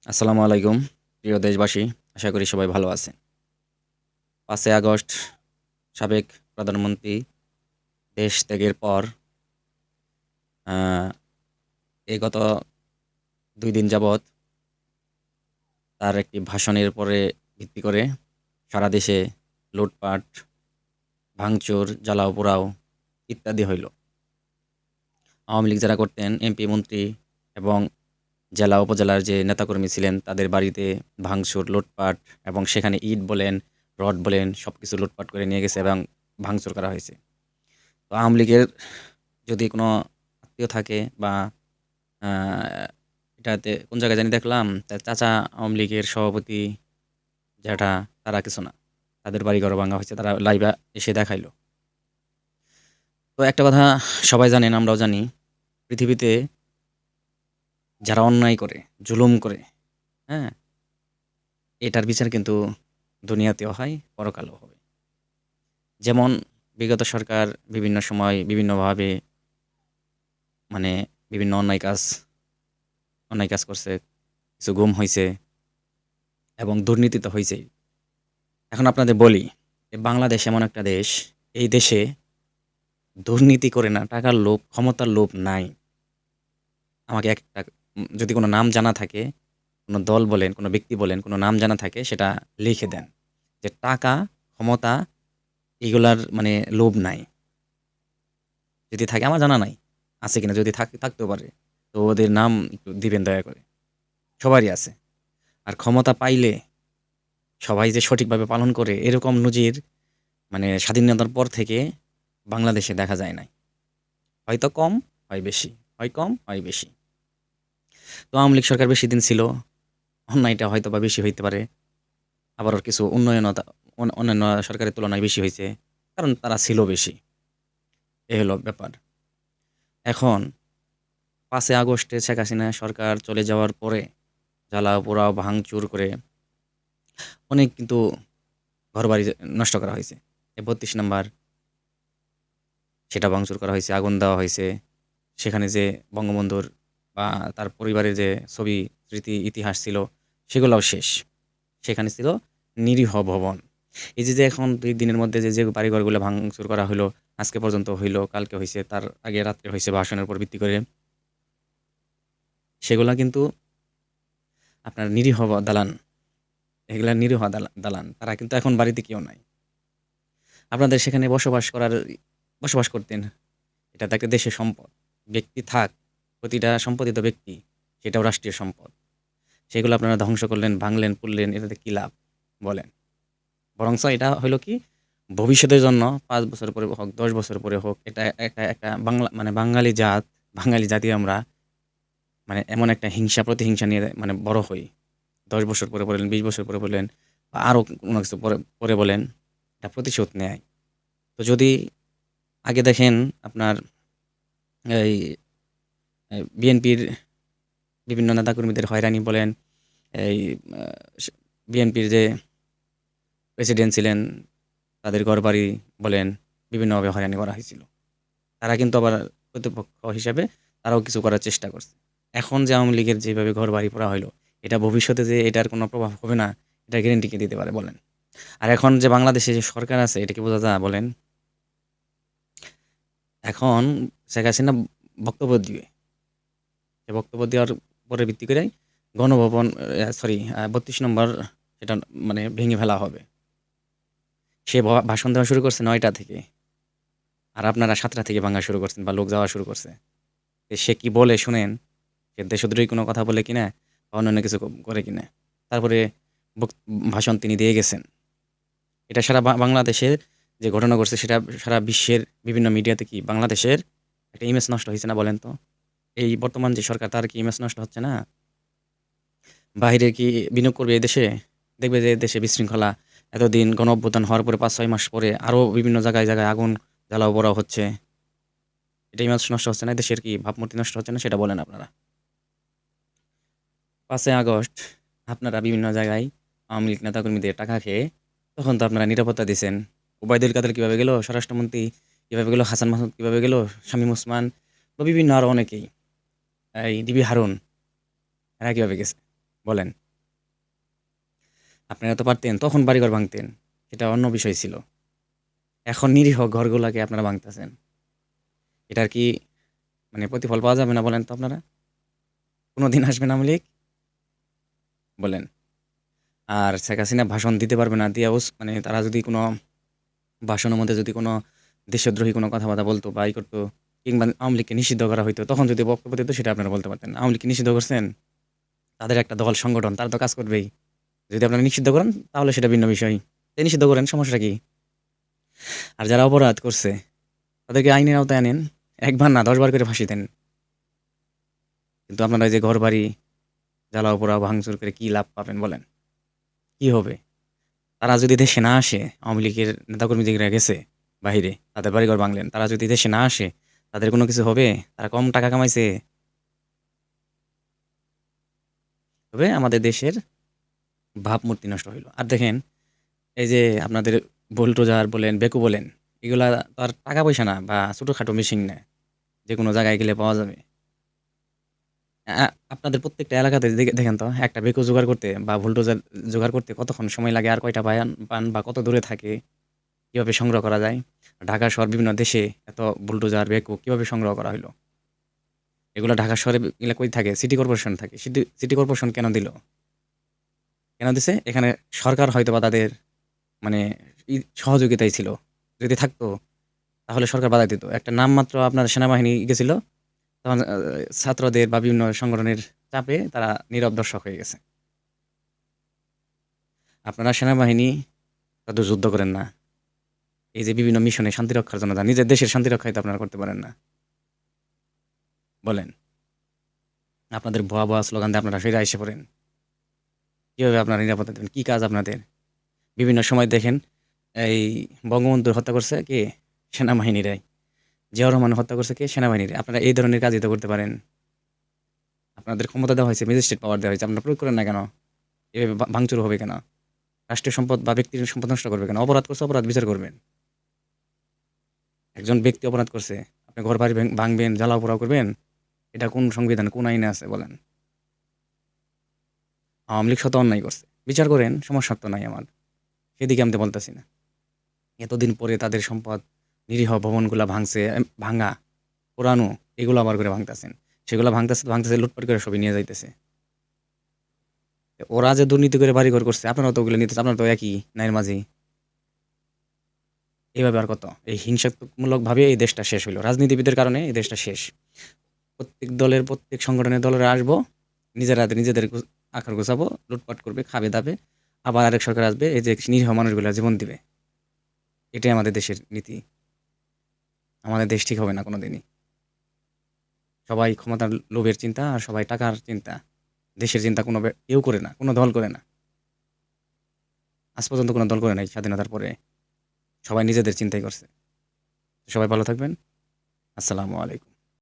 আসসালামু আলাইকুম প্রিয় দেশবাসী। আশা করি সবাই ভালো আছেন। ৫ই আগস্ট সাবেক প্রধানমন্ত্রী দেশ ত্যাগের পর আ এই গত ২ দিন যাবৎ তার একটি ভাষণের উপরে ভিত্তি করে সারা দেশে লুটপাট, ভাঙচুর, জ্বালাও পোড়াও ইত্যাদি হইল। আওয়ামী লীগ যারা করতেন এমপি, মন্ত্রী এবং জেলা উপজেলার যে নেতাকর্মী ছিলেন তাদের বাড়িতে ভাঙচুর, লুটপাট এবং সেখানে ইট বলেন, রড বলেন সবকিছু লুটপাট করে নিয়ে গেছে এবং ভাঙচুর করা হয়েছে। তো আওয়ামী লীগের যদি কোনো আত্মীয় থাকে বা আ এটাতে কোন জায়গায় জানি দেখলাম তার চাচা আওয়ামী লীগের সভাপতি, জ্যাঠা তারা কিছু না। তাদের বাড়িঘরও ভাঙা হয়েছে। তারা লাইভে এসে দেখাইলো। তো একটা কথা সবাই জানেন, আমরাও জানি, পৃথিবীতে যারা অন্যায় করে, জুলুম করে, হ্যাঁ? এটার বিচার কিন্তু দুনিয়াতেও হয়, পরকালেও হবে। যেমন বিগত সরকার বিভিন্ন সময় বিভিন্নভাবে মানে বিভিন্ন অন্যায় কাজ করছে, কিছু গুম হইছে এবং দুর্নীতি তো হইছেই। এখন আপনাদের বলি, বাংলাদেশ এমন একটা দেশ, এই দেশে দুর্নীতি করে না, টাকার লোভ, ক্ষমতার লোভ নাই। আমাকে একটা যদি কোনো নাম জানা থাকে, কোনো দল বলেন, কোনো ব্যক্তি বলেন, কোনো নাম জানা থাকে সেটা লিখে দেন। যে টাকা, ক্ষমতা এগুলার মানে লোভ নাই। যদি থাকে আমার জানা নাই। আছে কিনা যদি থাকতেও পারে। তো ওদের নাম একটু দিবেন দয়া করে। সবারই আছে। আর ক্ষমতা পাইলে সবাই যে সঠিকভাবে পালন করে এরকম নজির মানে স্বাধীনতার পর থেকে বাংলাদেশে দেখা যায় নাই। হয়তো কম, হয় বেশি। হয় কম, হয় বেশি। তো আওয়ামী লীগ সরকার বেশিদিন ছিল। অন্যায়টা হয়তোবা বেশি হইতে পারে। আবারও কিছু অন্যান্য সরকারের তুলনায় বেশি হইছে। কারণ তারা ছিল বেশি। এ হলো ব্যাপার। এখন ৫ই আগস্টে শেখ হাসিনা সরকার চলে যাওয়ার পরে জ্বালাও পোড়াও ভাঙচুর করে অনেক কিন্তু ঘরবাড়ি নষ্ট করা হইছে। ৩২ নাম্বার সেটা ভাঙচুর করা হইছে, আগুন দেওয়া হইছে। সেখানে যে বঙ্গবন্ধুর বা তার পরিবারের যে ছবি, স্মৃতি, ইতিহাস ছিল সেগুলাও শেষ। সেখানে ছিল নিরীহ ভবন। এই যে এখন ২ দিনের মধ্যে যে বাড়িঘরগুলো ভাঙচুর করা হইলো, আজকে পর্যন্ত হইলো, কালকে হইছে, তার আগে রাত্রে হইছে ভাষণের উপর ভিত্তি করে। সেগুলা কিন্তু আপনার নিরীহ দালান। এগুলা নিরীহ দালান। তারা কিন্তু এখন বাড়িতে কেউ নাই। আপনাদের সেখানে বসবাস করতেন। এটা তো একটা দেশের সম্পদ। ব্যক্তি থাক, প্রতিটা সম্পাদিত ব্যক্তি সেটাও রাষ্ট্রীয় সম্পদ। সেগুলো আপনারা ধ্বংস করলেন, ভাঙলেন, পুড়লেন, এটাতে কি লাভ বলেন? বরঞ্চ এটা হইলো কি ভবিষ্যতের জন্য ৫ বছর পরে হোক, ১০ বছর পরে হোক, এটা একটা একটা বাংলা বাঙালি জাতি আমরা মানে এমন একটা প্রতিহিংসা নিয়ে মানে বড় হই। ১০ বছর পরে বলেন, ২০ বছর পরে বলেন বা আরো কোনো কিছু পরে বলেন, এটা প্রতিশোধ নেয়। তো যদি আগে দেখেন আপনার এই বিএনপির বিভিন্ন নেতাকর্মীদের হয়রানি বলেন, এই আ স বিএনপির যে প্রেসিডেন্ট ছিলেন তাদের ঘরবাড়ি বলেন বিভিন্নভাবে হয়রানি করা হয়েছিল। তারা কিন্তু আবার প্রতিপক্ষ হিসেবে তারাও কিছু করার চেষ্টা করছে। এখন যে আওয়ামী লীগের যেভাবে ঘরবাড়ি পোড়া হইলো, এটা ভবিষ্যতে যে এটার কোনো প্রভাব হবে না, এটার গ্যারান্টি কে দিতে পারে বলেন? আর এখন যে বাংলাদেশে যে সরকার আছে এটা কি বোঝা যায় বলেন? এখন শেখ হাসিনা বক্তব্য দিবে। সে বক্তব্য দেওয়ার উপরে ভিত্তি করে গণভবন ৩২ নম্বর সেটা মানে ভেঙে ফেলা হবে। সে ভাষণ দেওয়া শুরু করছে ৯টা থেকে। আর আপনারা ৭টা থেকে ভাঙা শুরু করছেন বা লোক যাওয়া শুরু করছে। সে কি বলে শুনেন? সে দেশদ্রোহী কোনো কথা বলে কিনা বা অন্যান্য কিছু করে কিনা। তারপরে বক ভাষণ তিনি দিয়ে গেছেন। এটা সারা বাংলাদেশের যে ঘটনা ঘটছে সেটা সারা বিশ্বের বিভিন্ন মিডিয়াতে কি বাংলাদেশের একটা ইমেজ নষ্ট হইছে না বলেন তো? এই বর্তমান যে সরকার তার কি ইমেজ নষ্ট হচ্ছে না? বাহিরে কি বিনিয়োগ করবে এদেশে? দেখবে যে দেশে বিশৃঙ্খলা এতদিন গণঅভ্যুত্থান হওয়ার পরে ৫-৬ মাস পরে আরো বিভিন্ন জায়গায় আগুন জ্বালাও পোড়াও হচ্ছে। এটা ইমেজ নষ্ট হচ্ছে না? দেশের কি ভাবমূর্তি নষ্ট হচ্ছে না? সেটা বলেন আপনারা। ৫ই আগস্ট আপনারা বিভিন্ন জায়গায় আওয়ামী লীগ নেতাকর্মীদের টাকা খেয়ে তখন তো আপনারা নিরাপত্তা দিছেন। ওবায়দুল কাদের কিভাবে গেল? স্বরাষ্ট্রমন্ত্রী কিভাবে গেল? হাসান মাহমুদ কিভাবে গেল? শামীম ওসমান বা বিভিন্ন আরো অনেকেই। এই ডিবি হারুন এরা কিভাবে গেছে? বলেন? আপনারা তো পারতেন তখন বাড়িঘর ভাঙতেন, সেটা অন্য বিষয় ছিল। এখন নিরীহ ঘরগুলাকে আপনারা ভাঙতেছেন। এটার কি মানে প্রতিফল পাওয়া যাবে না বলেন তো আপনারা? কোনোদিন আসবে না আওয়ামী লীগ? বলেন। আর শেখ হাসিনা ভাষণ দিতে পারবে না, দিয়া মানে তারা যদি কোনো ভাষণের মধ্যে যদি কোনো দেশদ্রোহী কোনো কথাবার্তা বলতো বা করতো, কিংবা আওয়ামী লীগকে নিষিদ্ধ করা হইতো, তখন যদি বক্তব্য দিত সেটা আপনারা বলতে পারতেন। আওয়ামী লীগকে নিষিদ্ধ করছেন, তাদের একটা দল সংগঠন, তারা তো কাজ করবেই। যদি আপনারা নিষিদ্ধ করেন তাহলে সেটা ভিন্ন বিষয়। তাই নিষিদ্ধ করেন, সমস্যা কি? আর যারা অপরাধ করছে তাদেরকে আইনের আওতায় আনেন, একবার না 10 বার করে ফাঁসি দেন। কিন্তু আপনারা এই যে ঘর বাড়ি জ্বালাও পোড়াও ভাঙচুর করে কি লাভ পাবেন বলেন? কি হবে? তারা যদি দেশে না আসে, আওয়ামী লীগের নেতাকর্মী যেগুলা গেছে বাহিরে, তাদের বাড়িঘর ভাঙলেন, তারা যদি দেশে না আসে, তাদের কোনো কিছু হবে? তারা কম টাকা কামাইছে? তবে আমাদের দেশের ভাবমূর্তি নষ্ট হইল। আর দেখেন, এই যে আপনাদের বুলডোজার বলেন, বেকু বলেন, এগুলা তো আর টাকা পয়সা না বা ছোটখাটো মেশিন না, যে কোনো জায়গায় গেলে পাওয়া যাবে। আপনাদের প্রত্যেকটা এলাকাতে দেখেন তো, একটা বেকু জোগাড় করতে বা বুলডোজার জোগাড় করতে কতক্ষণ সময় লাগে, আর কয়টা পান বা কত দূরে থাকে, কিভাবে সংগ্রহ করা যায়? ঢাকা শহর বিভিন্ন দেশে এত বুলডোজার বেকু কিভাবে সংগ্রহ করা হইলো? এগুলো ঢাকা শহরে এগুলা কই থাকে? সিটি কর্পোরেশন থাকে। সিটি কর্পোরেশন কেন দিল? কেন দিছে? এখানে সরকার হয়তোবা তাদের মানে সহযোগিতায় ছিল। যদি থাকতো তাহলে সরকার বাধা দিত। একটা নামমাত্র আপনার সেনাবাহিনী গেছিল, তখন ছাত্রদের বা বিভিন্ন সংগঠনের চাপে তারা নীরব দর্শক হয়ে গেছে। আপনারা সেনাবাহিনী তাদের যুদ্ধ করেন না। এই যে বিভিন্ন মিশনে শান্তি রক্ষার জন্য যান, নিজের দেশের শান্তি রক্ষাই তো আপনারা করতে পারেন না। বলেন। আপনাদের ভুয়া, ভুয়া স্লোগান দিয়ে আপনারা ফিরে এসে পড়েন। কিভাবে আপনারা নিরাপত্তা দেবেন? কি কাজ আপনাদের? বিভিন্ন সময় দেখেন, এই বঙ্গবন্ধু হত্যা করছে কে? সেনাবাহিনীরাই। জিয়াউর রহমান হত্যা করছে কে? সেনাবাহিনীরা। আপনারা এই ধরনের কাজই তো করতে পারেন। আপনাদের ক্ষমতা দেওয়া হয়েছে, ম্যাজিস্ট্রেট পাওয়ার দেওয়া হয়েছে। আপনারা প্রয়োগ করেন না কেন? এভাবে ভাঙচুর হবে কেন? রাষ্ট্রীয় সম্পদ বা ব্যক্তির সম্পদ নষ্ট করবে কেন? অপরাধ করছে, অপরাধ বিচার করবেন। একজন ব্যক্তি অপরাধ করছে, আপনি ঘরবাড়ি ভাঙবেন, জ্বালাও পোড়াও করবেন? এটা কোন সংবিধান, কোন আইনে আছে বলেন? আওয়ামী লীগ শত অন্যায় করছে, বিচার করেন, সমস্যা তো নাই আমার। সেদিকে আমি তো বলতেছি না। এতদিন পরে তাদের সম্পদ, নিরীহ ভবনগুলা ভাঙছে, ভাঙা, পোড়ানো, এগুলো আবার করে ভাঙতেছেন। সেগুলো ভাঙতেছে ভাঙতেছে, লুটপাট করে সবই নিয়ে যাইতেছে। ওরা যে দুর্নীতি করে বাড়িঘর করছে, আপনারা তো ওগুলো নিতেছে, আপনারা তো একই নাইয়ের মাঝি। এইভাবে আর কত? এই হিংসাত্মকমূলক ভাবে এই দেশটা শেষ হইলো, রাজনীতিবিদের কারণে এই দেশটা শেষ। প্রত্যেক দলের, প্রত্যেক সংগঠনের দলেরা আসবো, নিজেরা নিজেদের আখড় গোছাবো, লুটপাট করবে, খাবে দাবে। আবার আরেক সরকার আসবে, এই যে নিরীহ মানুষগুলা জীবন দিবে। এটাই আমাদের দেশের নীতি। আমাদের দেশ ঠিক হবে না কোনোদিনই। সবাই ক্ষমতার লোভের চিন্তা, আর সবাই টাকার চিন্তা। দেশের চিন্তা কোনো কেউ করে না, কোনো দল করে না। আজ পর্যন্ত কোনো দল করে নাই স্বাধীনতার পরে। সবাই নিজেদের চিন্তাই করছে। সবাই ভালো থাকবেন। আসসালামু আলাইকুম।